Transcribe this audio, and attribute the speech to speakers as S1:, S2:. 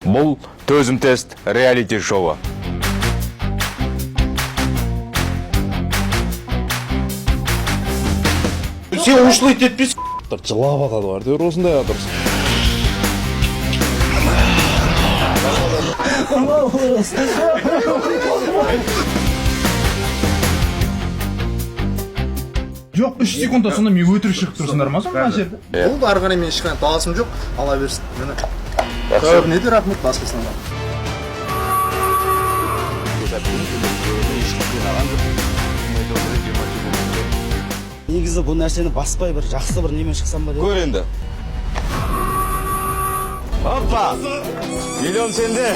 S1: Бұл төзім тест реалити шоу.
S2: Сен ушылай етпес. Жылап атады бар, дер осындай адырсың.
S3: Жоқ, 3 секундта сонда мен өтірік шығып тұрсыңдар ма сонда мына жерде?
S4: Болды, ары қарай мен ешқандай таласым жоқ, ала берсін. Міне. Көбіне де рахмет басқасынан.
S5: Негізі бұл нәрсені баспай бір жақсы бір немен шықсам ба деп.
S1: Көр енді. Опа! Миллион сенде.